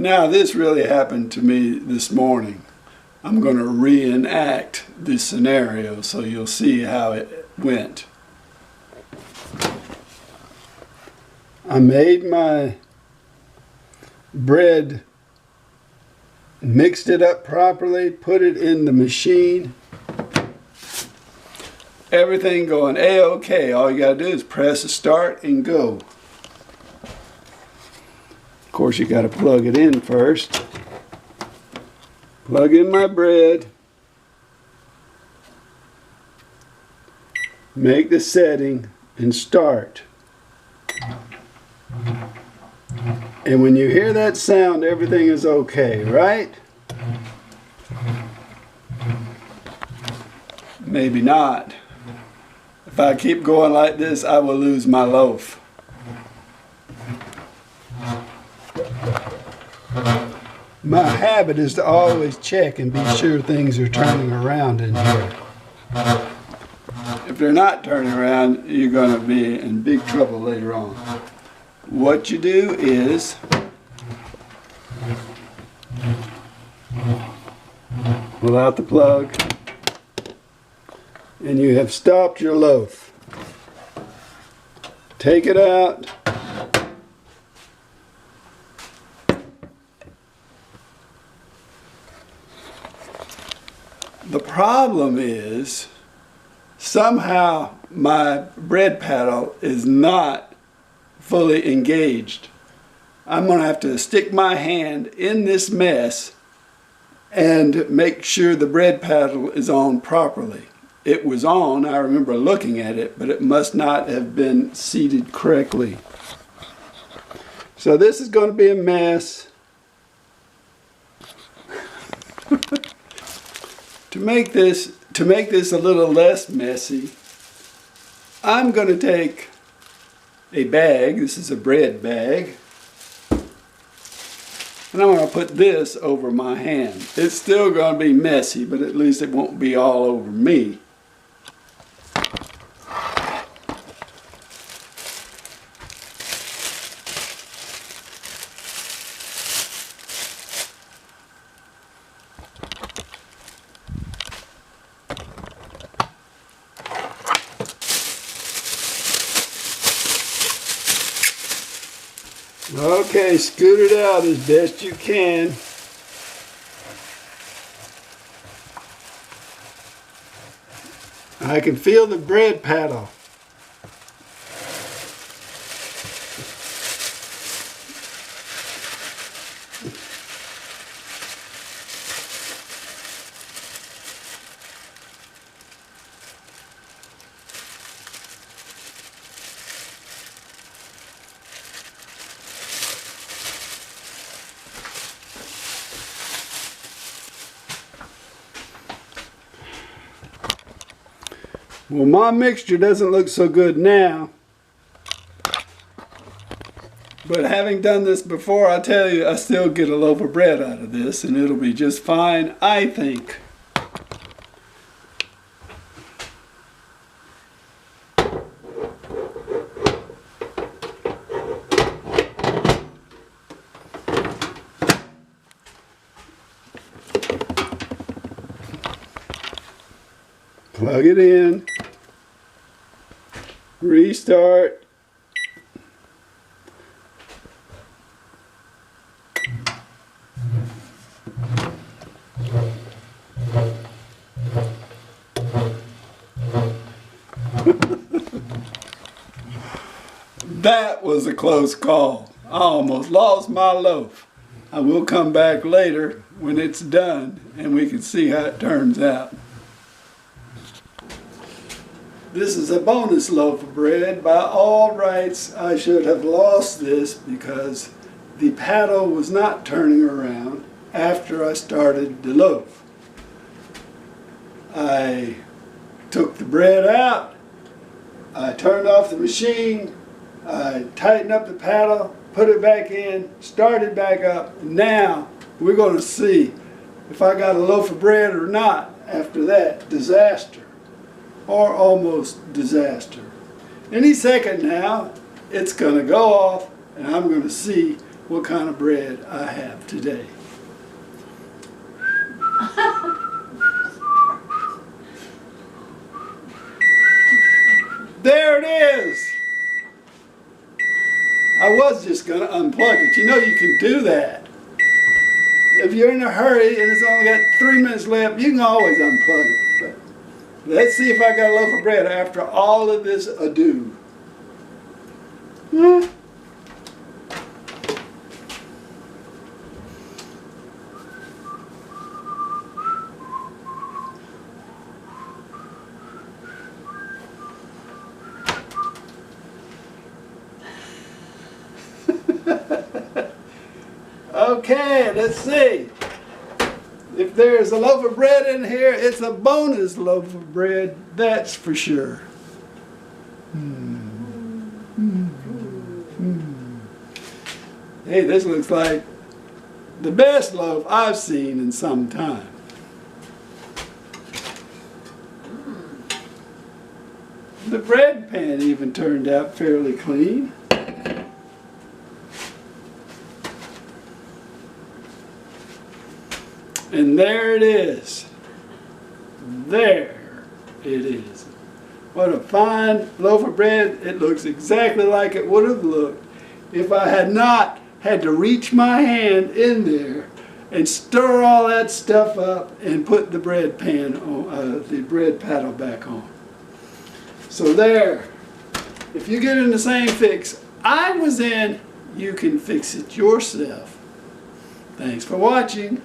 Now this really happened to me this morning. I'm going to reenact this scenario so you'll see how it went. I made my bread, mixed it up properly, put it in the machine. Everything going A-OK. All you got to do is press start and go. Of course, you got to plug it in first. Plug in my bread. Make the setting and start. And when you hear that sound, everything is okay, right? Maybe not. If I keep going like this, I will lose my loaf. My habit is to always check and be sure things are turning around in here. If they're not turning around, you're going to be in big trouble later on. What you do is pull out the plug and you have stopped your loaf. Take it out. The problem is somehow my bread paddle is not fully engaged. I'm going to have to stick my hand in this mess and make sure the bread paddle is on properly. It was on, I remember looking at it, but it must not have been seated correctly. So this is going to be a mess. To make this a little less messy, I'm going to take a bag, this is a bread bag, and I'm going to put this over my hand. It's still going to be messy, but at least it won't be all over me. Okay, scoot it out as best you can. I can feel the bread paddle. Well, my mixture doesn't look so good now, but having done this before, I tell you, I still get a loaf of bread out of this, and it'll be just fine, I think. Plug it in, restart, that was a close call. I almost lost my loaf. I will come back later when it's done and we can see how it turns out. This is a bonus loaf of bread. By all rights, I should have lost this because the paddle was not turning around after I started the loaf. I took the bread out, I turned off the machine, I tightened up the paddle, put it back in, started back up. Now we're going to see if I got a loaf of bread or not after that disaster. Or almost disaster. Any second now, it's going to go off and I'm going to see what kind of bread I have today. There it is. I was just going to unplug it. You know you can do that. If you're in a hurry and it's only got 3 minutes left, you can always unplug it. But let's see if I got a loaf of bread after all of this ado. Okay, let's see. If there's a loaf of bread in here, it's a bonus loaf of bread, that's for sure. Hey, this looks like the best loaf I've seen in some time. The bread pan even turned out fairly clean. And there it is. There it is. What a fine loaf of bread. It looks exactly like it would have looked if I had not had to reach my hand in there and stir all that stuff up and put the bread pan on, the bread paddle back on. So there. If you get in the same fix I was in, you can fix it yourself. Thanks for watching.